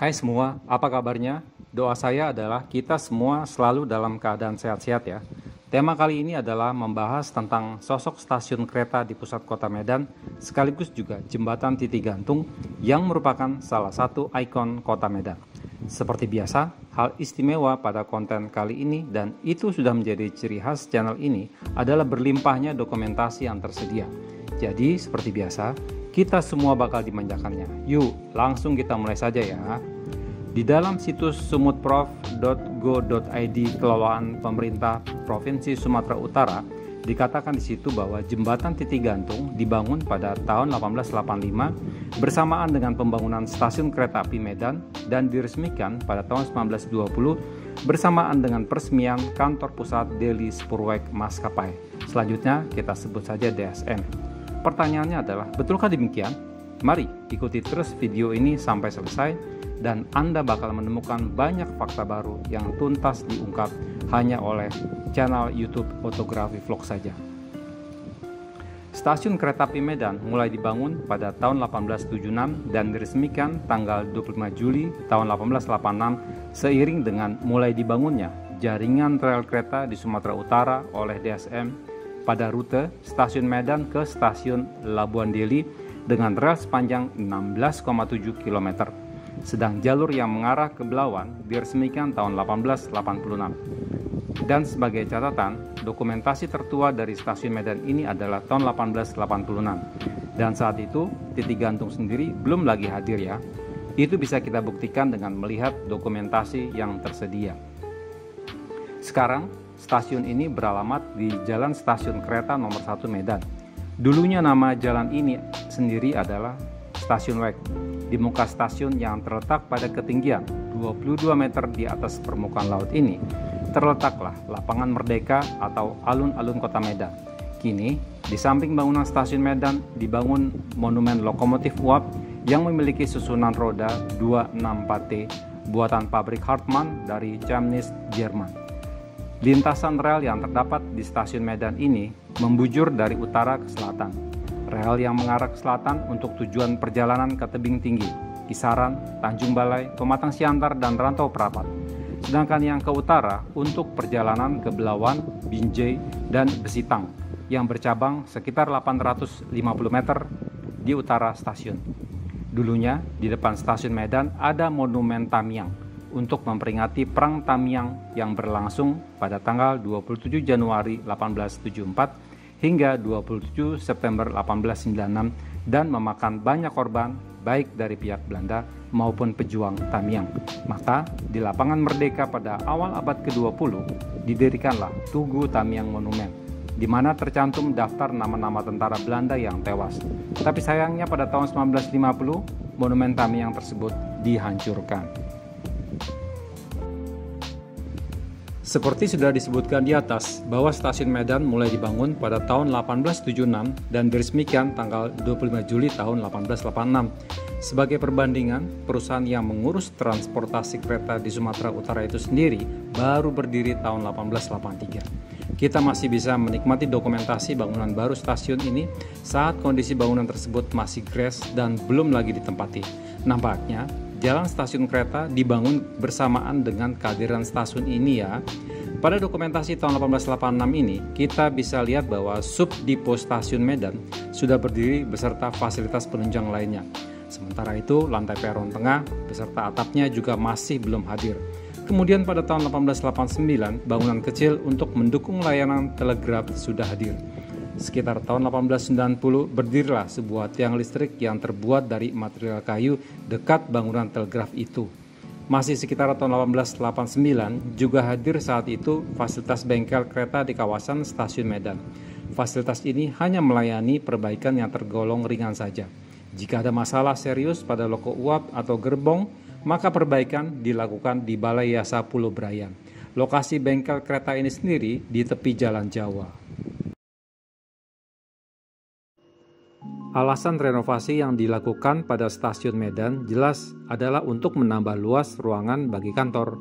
Hai semua, apa kabarnya? Doa saya adalah kita semua selalu dalam keadaan sehat-sehat ya. Tema kali ini adalah membahas tentang sosok stasiun kereta di pusat kota Medan, sekaligus juga jembatan titik gantung yang merupakan salah satu ikon kota Medan. Seperti biasa, hal istimewa pada konten kali ini dan itu sudah menjadi ciri khas channel ini adalah berlimpahnya dokumentasi yang tersedia. Jadi seperti biasa, kita semua bakal dimanjakannya. Yuk, langsung kita mulai saja ya. Di dalam situs sumutprov.go.id kelolaan pemerintah Provinsi Sumatera Utara, dikatakan di situ bahwa jembatan titik gantung dibangun pada tahun 1885 bersamaan dengan pembangunan stasiun kereta api Medan dan diresmikan pada tahun 1920 bersamaan dengan peresmian kantor pusat Delhi Spurweg Maskapai. Selanjutnya kita sebut saja DSM. Pertanyaannya adalah, betulkah demikian? Mari ikuti terus video ini sampai selesai dan Anda bakal menemukan banyak fakta baru yang tuntas diungkap hanya oleh channel YouTube Fotografi Vlog saja. Stasiun kereta api Medan mulai dibangun pada tahun 1876 dan diresmikan tanggal 25 Juli tahun 1886 seiring dengan mulai dibangunnya jaringan rel kereta di Sumatera Utara oleh DSM pada rute stasiun Medan ke stasiun Labuan Deli dengan rel sepanjang 16,7 km. Sedang jalur yang mengarah ke Belawan diresmikan tahun 1886. Dan sebagai catatan, dokumentasi tertua dari stasiun Medan ini adalah tahun 1886. Dan saat itu, titik gantung sendiri belum lagi hadir ya. Itu bisa kita buktikan dengan melihat dokumentasi yang tersedia. Sekarang, stasiun ini beralamat di Jalan Stasiun Kereta Nomor 1 Medan. Dulunya nama jalan ini sendiri adalah Stasiun Weg. Di muka stasiun yang terletak pada ketinggian 22 meter di atas permukaan laut ini, terletaklah Lapangan Merdeka atau alun-alun kota Medan. Kini, di samping bangunan stasiun Medan dibangun monumen lokomotif uap yang memiliki susunan roda 264T buatan pabrik Hartmann dari Chemnitz, Jerman. Lintasan rel yang terdapat di stasiun Medan ini membujur dari utara ke selatan. Rel yang mengarah ke selatan untuk tujuan perjalanan ke tebing tinggi, Kisaran, Tanjung Balai, Pematang Siantar, dan Rantau Perapat. Sedangkan yang ke utara untuk perjalanan ke Belawan, Binjai, dan Besitang yang bercabang sekitar 850 meter di utara stasiun. Dulunya di depan stasiun Medan ada monumen Tamiang untuk memperingati Perang Tamiang yang berlangsung pada tanggal 27 Januari 1874 hingga 27 September 1896 dan memakan banyak korban baik dari pihak Belanda maupun pejuang Tamiang. Maka di Lapangan Merdeka pada awal abad ke-20 didirikanlah Tugu Tamiang Monumen, di mana tercantum daftar nama-nama tentara Belanda yang tewas. Tapi sayangnya pada tahun 1950 monumen Tamiang tersebut dihancurkan. Seperti sudah disebutkan di atas, bahwa stasiun Medan mulai dibangun pada tahun 1876 dan diresmikan tanggal 25 Juli tahun 1886. Sebagai perbandingan, perusahaan yang mengurus transportasi kereta di Sumatera Utara itu sendiri baru berdiri tahun 1883. Kita masih bisa menikmati dokumentasi bangunan baru stasiun ini saat kondisi bangunan tersebut masih gres dan belum lagi ditempati. Nampaknya, jalan stasiun kereta dibangun bersamaan dengan kehadiran stasiun ini ya. Pada dokumentasi tahun 1886 ini, kita bisa lihat bahwa subdipo stasiun Medan sudah berdiri beserta fasilitas penunjang lainnya. Sementara itu, lantai peron tengah beserta atapnya juga masih belum hadir. Kemudian pada tahun 1889, bangunan kecil untuk mendukung layanan telegraf sudah hadir. Sekitar tahun 1890 berdirilah sebuah tiang listrik yang terbuat dari material kayu dekat bangunan telegraf itu. Masih sekitar tahun 1889 juga hadir saat itu fasilitas bengkel kereta di kawasan stasiun Medan. Fasilitas ini hanya melayani perbaikan yang tergolong ringan saja. Jika ada masalah serius pada loko uap atau gerbong, maka perbaikan dilakukan di Balai Yasa Pulau Brayan. Lokasi bengkel kereta ini sendiri di tepi Jalan Jawa. Alasan renovasi yang dilakukan pada stasiun Medan jelas adalah untuk menambah luas ruangan bagi kantor.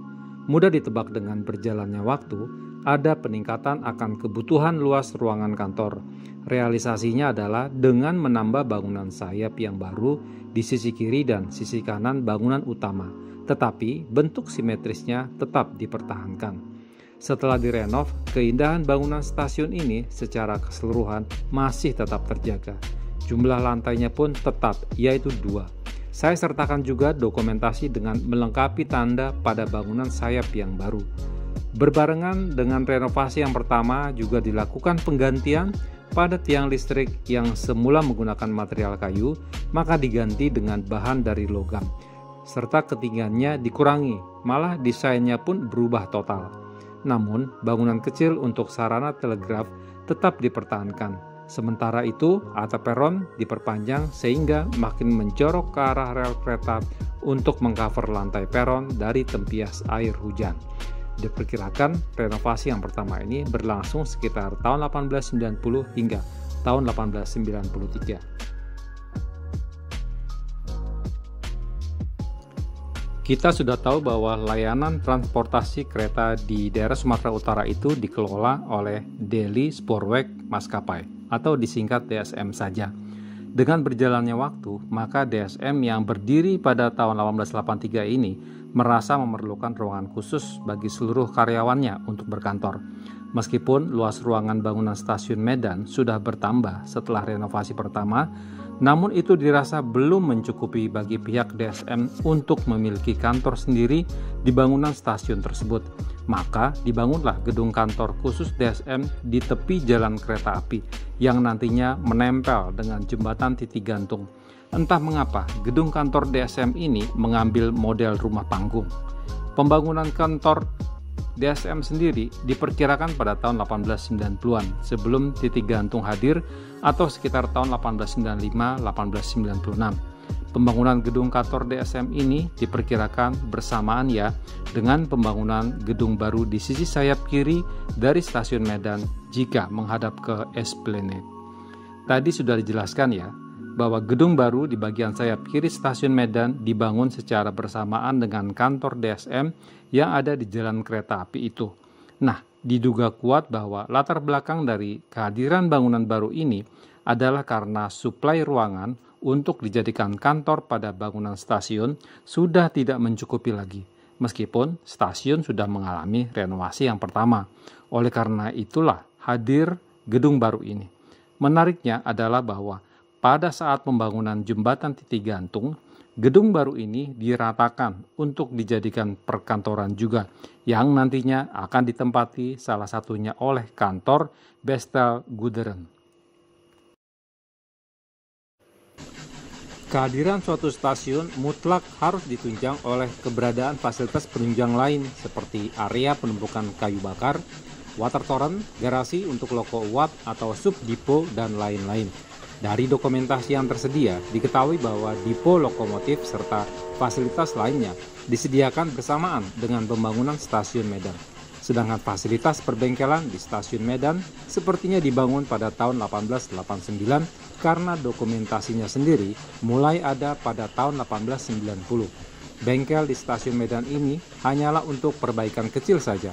Mudah ditebak dengan berjalannya waktu, ada peningkatan akan kebutuhan luas ruangan kantor. Realisasinya adalah dengan menambah bangunan sayap yang baru di sisi kiri dan sisi kanan bangunan utama, tetapi bentuk simetrisnya tetap dipertahankan. Setelah direnov, keindahan bangunan stasiun ini secara keseluruhan masih tetap terjaga. Jumlah lantainya pun tetap, yaitu 2. Saya sertakan juga dokumentasi dengan melengkapi tanda pada bangunan sayap yang baru. Berbarengan dengan renovasi yang pertama juga dilakukan penggantian pada tiang listrik yang semula menggunakan material kayu, maka diganti dengan bahan dari logam, serta ketinggiannya dikurangi, malah desainnya pun berubah total. Namun, bangunan kecil untuk sarana telegraf tetap dipertahankan. Sementara itu, atap peron diperpanjang sehingga makin menjorok ke arah rel kereta untuk mengcover lantai peron dari tempias air hujan. Diperkirakan renovasi yang pertama ini berlangsung sekitar tahun 1890 hingga tahun 1893. Kita sudah tahu bahwa layanan transportasi kereta di daerah Sumatera Utara itu dikelola oleh Delhi Spoorweg Maskapai atau disingkat DSM saja. Dengan berjalannya waktu, maka DSM yang berdiri pada tahun 1883 ini merasa memerlukan ruangan khusus bagi seluruh karyawannya untuk berkantor. Meskipun luas ruangan bangunan stasiun Medan sudah bertambah setelah renovasi pertama, namun itu dirasa belum mencukupi bagi pihak DSM untuk memiliki kantor sendiri di bangunan stasiun tersebut. Maka dibangunlah gedung kantor khusus DSM di tepi jalan kereta api yang nantinya menempel dengan jembatan titik gantung. Entah mengapa, gedung kantor DSM ini mengambil model rumah panggung. Pembangunan kantor DSM sendiri diperkirakan pada tahun 1890-an sebelum titik gantung hadir atau sekitar tahun 1895-1896. Pembangunan gedung kantor DSM ini diperkirakan bersamaan dengan pembangunan gedung baru di sisi sayap kiri dari stasiun Medan jika menghadap ke Esplanade. Tadi sudah dijelaskan bahwa gedung baru di bagian sayap kiri stasiun Medan dibangun secara bersamaan dengan kantor DSM yang ada di jalan kereta api itu. Nah, diduga kuat bahwa latar belakang dari kehadiran bangunan baru ini adalah karena suplai ruangan untuk dijadikan kantor pada bangunan stasiun sudah tidak mencukupi lagi, meskipun stasiun sudah mengalami renovasi yang pertama. Oleh karena itulah hadir gedung baru ini. Menariknya adalah bahwa pada saat pembangunan jembatan titik gantung, gedung baru ini diratakan untuk dijadikan perkantoran juga, yang nantinya akan ditempati salah satunya oleh kantor Bestel Guderen. Kehadiran suatu stasiun mutlak harus ditunjang oleh keberadaan fasilitas penunjang lain seperti area penumpukan kayu bakar, water torrent, garasi untuk loko uap atau subdipo, dan lain-lain. Dari dokumentasi yang tersedia, diketahui bahwa dipo lokomotif serta fasilitas lainnya disediakan bersamaan dengan pembangunan stasiun Medan. Sedangkan fasilitas perbengkelan di stasiun Medan sepertinya dibangun pada tahun 1889 karena dokumentasinya sendiri mulai ada pada tahun 1890. Bengkel di stasiun Medan ini hanyalah untuk perbaikan kecil saja.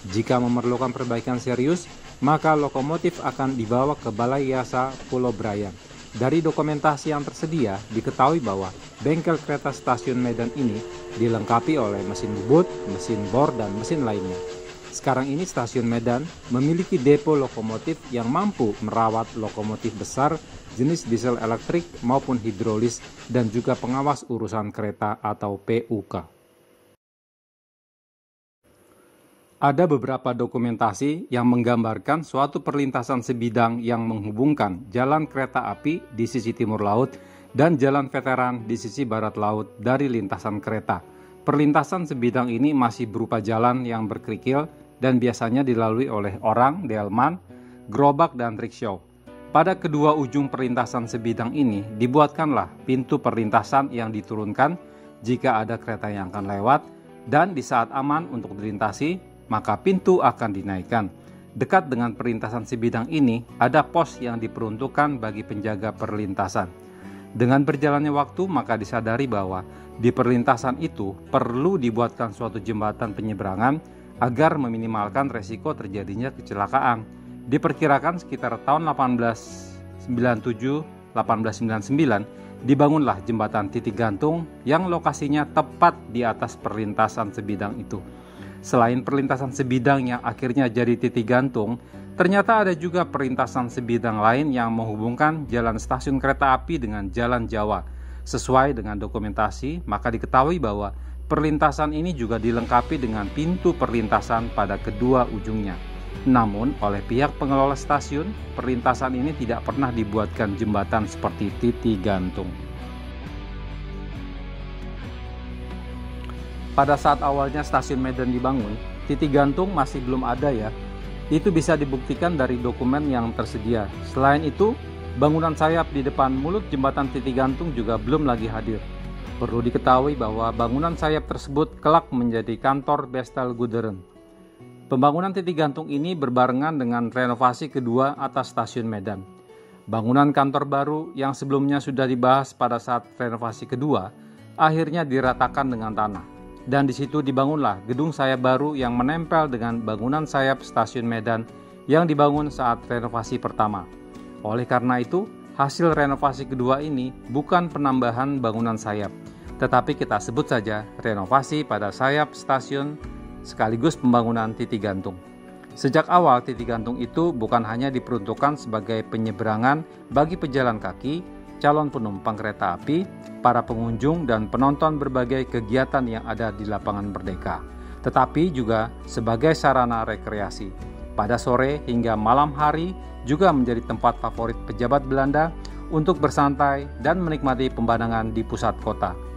Jika memerlukan perbaikan serius, maka lokomotif akan dibawa ke Balai Yasa Pulau Brayan. Dari dokumentasi yang tersedia, diketahui bahwa bengkel kereta stasiun Medan ini dilengkapi oleh mesin bubut, mesin bor, dan mesin lainnya. Sekarang ini stasiun Medan memiliki depo lokomotif yang mampu merawat lokomotif besar jenis diesel elektrik maupun hidrolis dan juga pengawas urusan kereta atau PUK. Ada beberapa dokumentasi yang menggambarkan suatu perlintasan sebidang yang menghubungkan jalan kereta api di sisi timur laut dan jalan veteran di sisi barat laut dari lintasan kereta. Perlintasan sebidang ini masih berupa jalan yang berkerikil dan biasanya dilalui oleh orang, delman, gerobak, dan rickshaw. Pada kedua ujung perlintasan sebidang ini dibuatkanlah pintu perlintasan yang diturunkan jika ada kereta yang akan lewat, dan di saat aman untuk dilintasi, maka pintu akan dinaikkan. Dekat dengan perlintasan sebidang ini, ada pos yang diperuntukkan bagi penjaga perlintasan. Dengan berjalannya waktu, maka disadari bahwa di perlintasan itu perlu dibuatkan suatu jembatan penyeberangan agar meminimalkan resiko terjadinya kecelakaan. Diperkirakan sekitar tahun 1897-1899 dibangunlah jembatan titik gantung yang lokasinya tepat di atas perlintasan sebidang itu. Selain perlintasan sebidang yang akhirnya jadi titik gantung, ternyata ada juga perlintasan sebidang lain yang menghubungkan jalan stasiun kereta api dengan Jalan Jawa. Sesuai dengan dokumentasi, maka diketahui bahwa perlintasan ini juga dilengkapi dengan pintu perlintasan pada kedua ujungnya. Namun, oleh pihak pengelola stasiun, perlintasan ini tidak pernah dibuatkan jembatan seperti titik gantung. Pada saat awalnya stasiun Medan dibangun, titik gantung masih belum ada ya. Itu bisa dibuktikan dari dokumen yang tersedia. Selain itu, bangunan sayap di depan mulut jembatan titik gantung juga belum lagi hadir. Perlu diketahui bahwa bangunan sayap tersebut kelak menjadi kantor Bestel Guderen. Pembangunan titik gantung ini berbarengan dengan renovasi kedua atas stasiun Medan. Bangunan kantor baru yang sebelumnya sudah dibahas pada saat renovasi kedua, akhirnya diratakan dengan tanah. Dan di situ dibangunlah gedung sayap baru yang menempel dengan bangunan sayap stasiun Medan yang dibangun saat renovasi pertama. Oleh karena itu, hasil renovasi kedua ini bukan penambahan bangunan sayap, tetapi kita sebut saja renovasi pada sayap stasiun sekaligus pembangunan titik gantung. Sejak awal titik gantung itu bukan hanya diperuntukkan sebagai penyeberangan bagi pejalan kaki, calon penumpang kereta api, para pengunjung dan penonton berbagai kegiatan yang ada di lapangan Merdeka, tetapi juga sebagai sarana rekreasi. Pada sore hingga malam hari juga menjadi tempat favorit pejabat Belanda untuk bersantai dan menikmati pemandangan di pusat kota.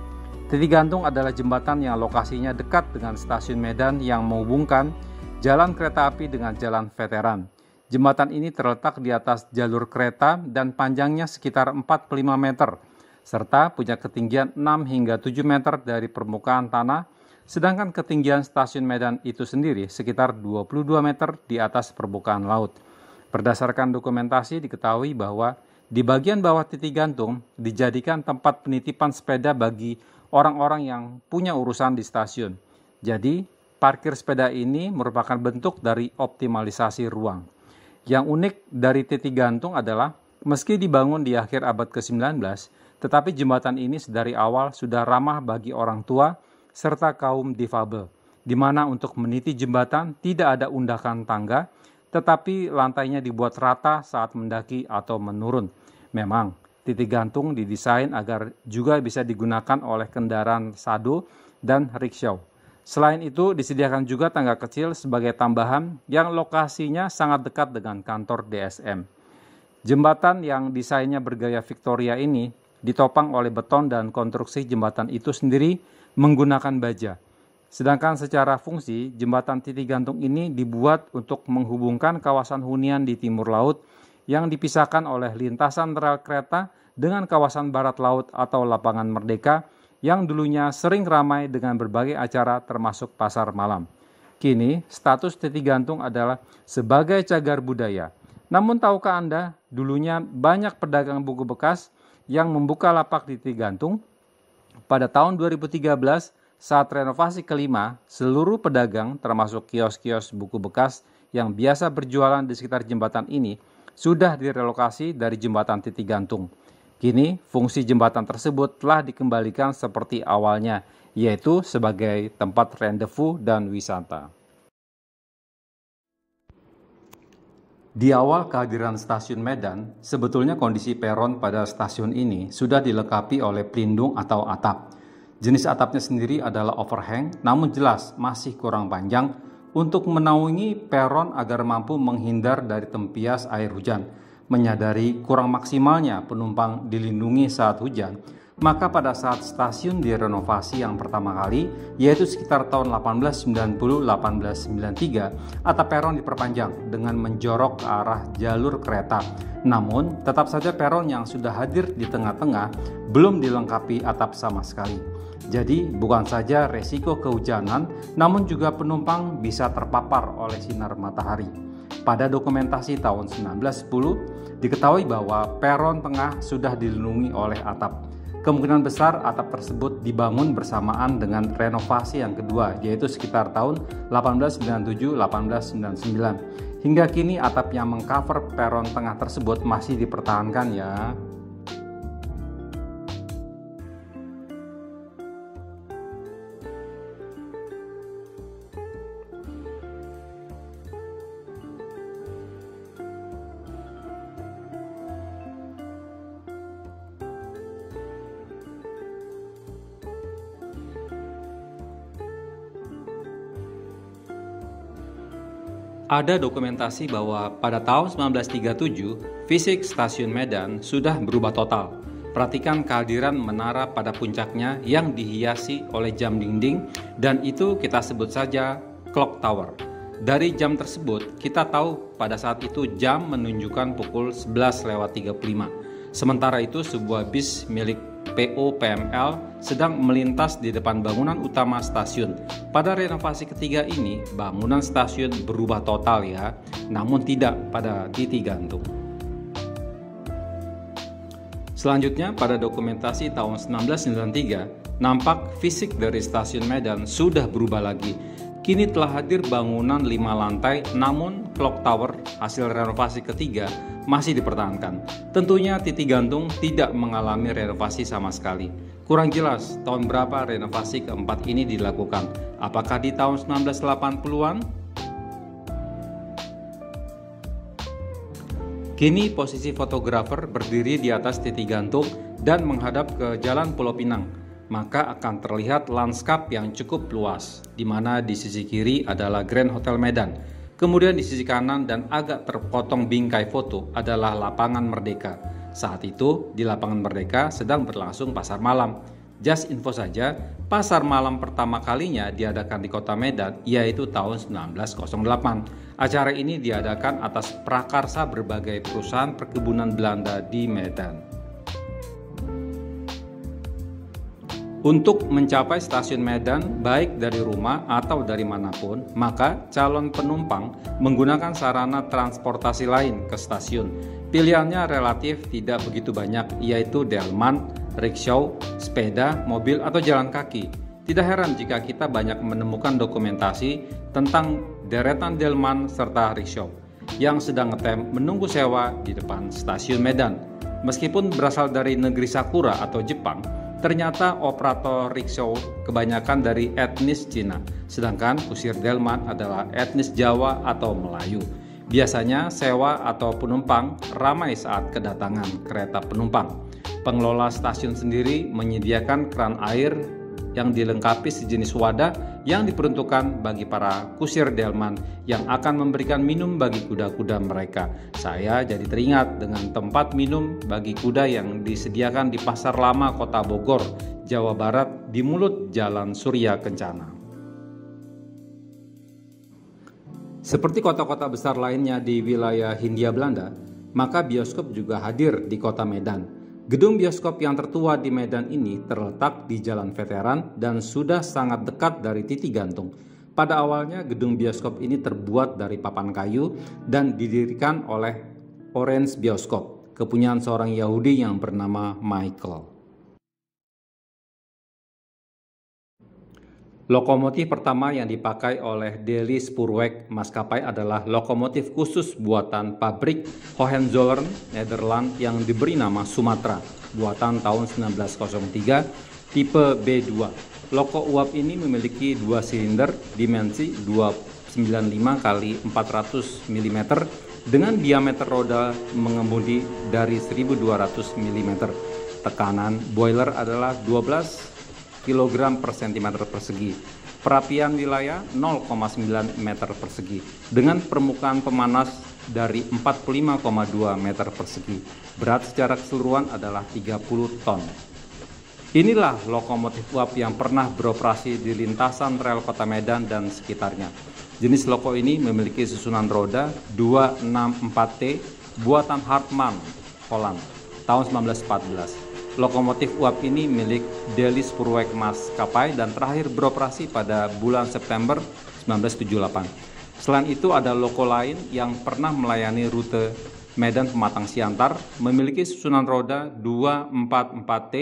Titik gantung adalah jembatan yang lokasinya dekat dengan stasiun Medan yang menghubungkan jalan kereta api dengan jalan veteran. Jembatan ini terletak di atas jalur kereta dan panjangnya sekitar 45 meter, serta punya ketinggian 6 hingga 7 meter dari permukaan tanah, sedangkan ketinggian stasiun Medan itu sendiri sekitar 22 meter di atas permukaan laut. Berdasarkan dokumentasi diketahui bahwa di bagian bawah titik gantung dijadikan tempat penitipan sepeda bagi orang-orang yang punya urusan di stasiun. Jadi, parkir sepeda ini merupakan bentuk dari optimalisasi ruang. Yang unik dari titik gantung adalah, meski dibangun di akhir abad ke-19, tetapi jembatan ini dari awal sudah ramah bagi orang tua serta kaum difabel, di mana untuk meniti jembatan tidak ada undakan tangga, tetapi lantainya dibuat rata saat mendaki atau menurun. Memang, titik gantung didesain agar juga bisa digunakan oleh kendaraan sado dan rickshaw. Selain itu, disediakan juga tangga kecil sebagai tambahan yang lokasinya sangat dekat dengan kantor DSM. Jembatan yang desainnya bergaya Victoria ini ditopang oleh beton dan konstruksi jembatan itu sendiri menggunakan baja. Sedangkan secara fungsi, jembatan titik gantung ini dibuat untuk menghubungkan kawasan hunian di timur laut yang dipisahkan oleh lintasan rel kereta dengan kawasan barat laut atau lapangan Merdeka yang dulunya sering ramai dengan berbagai acara termasuk pasar malam. Kini, status titik gantung adalah sebagai cagar budaya. Namun tahukah Anda, dulunya banyak pedagang buku bekas yang membuka lapak di titik gantung? Pada tahun 2013, saat renovasi kelima, seluruh pedagang termasuk kios-kios buku bekas yang biasa berjualan di sekitar jembatan ini sudah direlokasi dari jembatan titik gantung. Kini, fungsi jembatan tersebut telah dikembalikan seperti awalnya, yaitu sebagai tempat rendezvous dan wisata. Di awal kehadiran stasiun Medan, sebetulnya kondisi peron pada stasiun ini sudah dilengkapi oleh pelindung atau atap. Jenis atapnya sendiri adalah overhang, namun jelas masih kurang panjang untuk menaungi peron agar mampu menghindar dari tempias air hujan. Menyadari kurang maksimalnya penumpang dilindungi saat hujan, maka pada saat stasiun direnovasi yang pertama kali, yaitu sekitar tahun 1890-1893, atap peron diperpanjang dengan menjorok ke arah jalur kereta. Namun, tetap saja peron yang sudah hadir di tengah-tengah belum dilengkapi atap sama sekali. Jadi, bukan saja resiko kehujanan, namun juga penumpang bisa terpapar oleh sinar matahari. Pada dokumentasi tahun 1910, diketahui bahwa peron tengah sudah dilindungi oleh atap. Kemungkinan besar atap tersebut dibangun bersamaan dengan renovasi yang kedua, yaitu sekitar tahun 1897-1899. Hingga kini atap yang mengcover peron tengah tersebut masih dipertahankan ya. Ada dokumentasi bahwa pada tahun 1937, fisik stasiun Medan sudah berubah total. Perhatikan kehadiran menara pada puncaknya yang dihiasi oleh jam dinding, dan itu kita sebut saja clock tower. Dari jam tersebut, kita tahu pada saat itu jam menunjukkan pukul 11.35. Sementara itu, sebuah bis milik PO PML sedang melintas di depan bangunan utama stasiun. Pada renovasi ketiga ini, bangunan stasiun berubah total ya, namun tidak pada titik gantung. Selanjutnya, pada dokumentasi tahun 1993, nampak fisik dari stasiun Medan sudah berubah lagi. Kini telah hadir bangunan 5 lantai, namun clock tower hasil renovasi ketiga masih dipertahankan. Tentunya titik gantung tidak mengalami renovasi sama sekali. Kurang jelas tahun berapa renovasi keempat ini dilakukan. Apakah di tahun 1980-an? Kini posisi fotografer berdiri di atas titik gantung dan menghadap ke Jalan Pulau Pinang. Maka akan terlihat lanskap yang cukup luas, di mana di sisi kiri adalah Grand Hotel Medan. Kemudian di sisi kanan dan agak terpotong bingkai foto adalah Lapangan Merdeka. Saat itu di Lapangan Merdeka sedang berlangsung pasar malam. Just info saja, pasar malam pertama kalinya diadakan di kota Medan, yaitu tahun 1908. Acara ini diadakan atas prakarsa berbagai perusahaan perkebunan Belanda di Medan. Untuk mencapai stasiun Medan, baik dari rumah atau dari manapun, maka calon penumpang menggunakan sarana transportasi lain ke stasiun. Pilihannya relatif tidak begitu banyak, yaitu delman, rickshaw, sepeda, mobil, atau jalan kaki. Tidak heran jika kita banyak menemukan dokumentasi tentang deretan delman serta rickshaw yang sedang ngetem menunggu sewa di depan stasiun Medan. Meskipun berasal dari negeri Sakura atau Jepang, ternyata operator rickshaw kebanyakan dari etnis Cina, sedangkan kusir delman adalah etnis Jawa atau Melayu. Biasanya sewa atau penumpang ramai saat kedatangan kereta penumpang. Pengelola stasiun sendiri menyediakan keran air yang dilengkapi sejenis wadah yang diperuntukkan bagi para kusir delman yang akan memberikan minum bagi kuda-kuda mereka. Saya jadi teringat dengan tempat minum bagi kuda yang disediakan di Pasar Lama Kota Bogor, Jawa Barat, di mulut Jalan Surya Kencana. Seperti kota-kota besar lainnya di wilayah Hindia Belanda, maka bioskop juga hadir di kota Medan. Gedung bioskop yang tertua di Medan ini terletak di Jalan Veteran dan sudah sangat dekat dari titik gantung. Pada awalnya gedung bioskop ini terbuat dari papan kayu dan didirikan oleh Orange Bioskop, kepunyaan seorang Yahudi yang bernama Michael. Lokomotif pertama yang dipakai oleh Delhi Spoorweg maskapai adalah lokomotif khusus buatan pabrik Hohenzollern, Nederland yang diberi nama Sumatera, buatan tahun 1903, tipe B2. Loko uap ini memiliki 2 silinder dimensi 295 x 400 mm dengan diameter roda mengemudi dari 1200 mm. Tekanan boiler adalah 12 kg per cm persegi. Perapian wilayah 0,9 meter persegi dengan permukaan pemanas dari 45,2 meter persegi. Berat secara keseluruhan adalah 30 ton. Inilah lokomotif uap yang pernah beroperasi di lintasan rel kota Medan dan sekitarnya. Jenis loko ini memiliki susunan roda 264T buatan Hartmann, Holland, tahun 1914. Lokomotif uap ini milik Delhi Spoorweg maskapai dan terakhir beroperasi pada bulan September 1978. Selain itu ada loko lain yang pernah melayani rute Medan Pematang Siantar, memiliki susunan roda 244T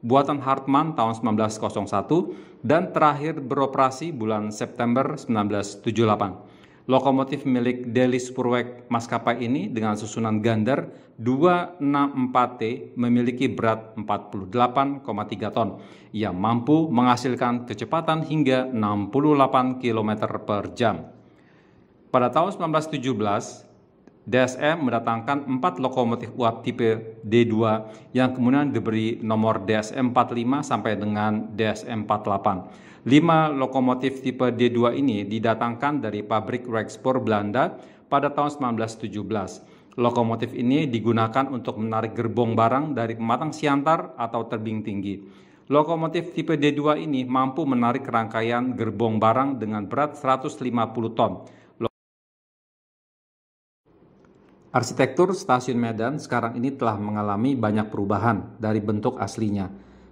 buatan Hartmann tahun 1901 dan terakhir beroperasi bulan September 1978. Lokomotif milik Deli Superweg maskapai ini dengan susunan Gander 264T memiliki berat 48,3 ton yang mampu menghasilkan kecepatan hingga 68 km per jam. Pada tahun 1917, DSM mendatangkan 4 lokomotif uap tipe D2 yang kemudian diberi nomor DSM 45 sampai dengan DSM 48. 5 lokomotif tipe D2 ini didatangkan dari pabrik Rexpoor Belanda pada tahun 1917. Lokomotif ini digunakan untuk menarik gerbong barang dari pematang siantar atau tebing tinggi. Lokomotif tipe D2 ini mampu menarik rangkaian gerbong barang dengan berat 150 ton. Arsitektur stasiun Medan sekarang ini telah mengalami banyak perubahan dari bentuk aslinya.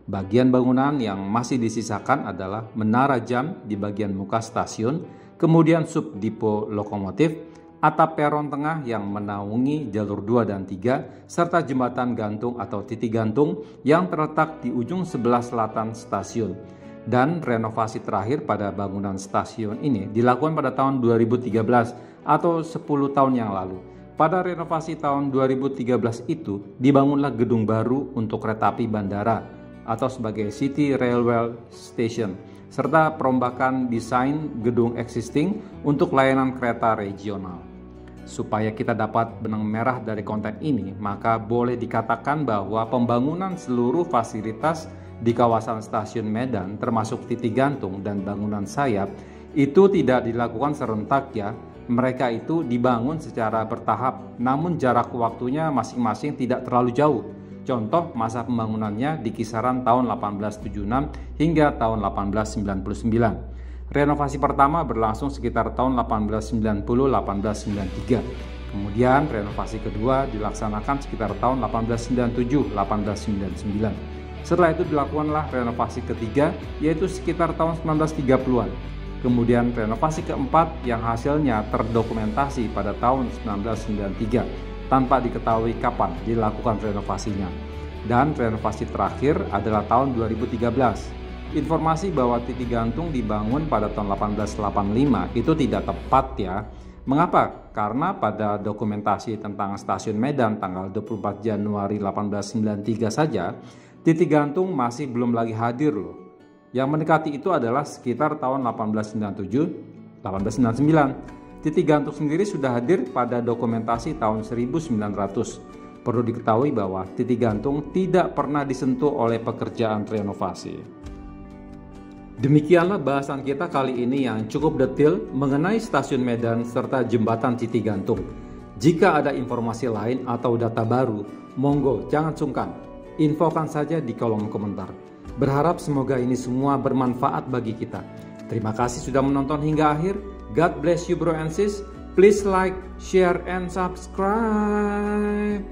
Bagian bangunan yang masih disisakan adalah menara jam di bagian muka stasiun, kemudian subdipo lokomotif, atap peron tengah yang menaungi jalur 2 dan 3, serta jembatan gantung atau titik gantung yang terletak di ujung sebelah selatan stasiun. Dan renovasi terakhir pada bangunan stasiun ini dilakukan pada tahun 2013 atau 10 tahun yang lalu. Pada renovasi tahun 2013 itu dibangunlah gedung baru untuk kereta api bandara atau sebagai City Railway Station, serta perombakan desain gedung existing untuk layanan kereta regional. Supaya kita dapat benang merah dari konten ini, maka boleh dikatakan bahwa pembangunan seluruh fasilitas di kawasan stasiun Medan, termasuk titik gantung dan bangunan sayap, itu tidak dilakukan serentak ya. Mereka itu dibangun secara bertahap, namun jarak waktunya masing-masing tidak terlalu jauh. Contoh masa pembangunannya di kisaran tahun 1876 hingga tahun 1899. Renovasi pertama berlangsung sekitar tahun 1890-1893. Kemudian renovasi kedua dilaksanakan sekitar tahun 1897-1899. Setelah itu dilakukanlah renovasi ketiga, yaitu sekitar tahun 1930-an. Kemudian renovasi keempat yang hasilnya terdokumentasi pada tahun 1993. Tanpa diketahui kapan dilakukan renovasinya. Dan renovasi terakhir adalah tahun 2013. Informasi bahwa titik gantung dibangun pada tahun 1885 itu tidak tepat ya. Mengapa? Karena pada dokumentasi tentang stasiun Medan tanggal 24 Januari 1893 saja, titik gantung masih belum lagi hadir loh. Yang mendekati itu adalah sekitar tahun 1897-1899. Titik gantung sendiri sudah hadir pada dokumentasi tahun 1900. Perlu diketahui bahwa titik gantung tidak pernah disentuh oleh pekerjaan renovasi. Demikianlah bahasan kita kali ini yang cukup detail mengenai stasiun Medan serta jembatan titik gantung. Jika ada informasi lain atau data baru, monggo jangan sungkan, infokan saja di kolom komentar. Berharap semoga ini semua bermanfaat bagi kita. Terima kasih sudah menonton hingga akhir. God bless you bro and sis. Please like, share, and subscribe.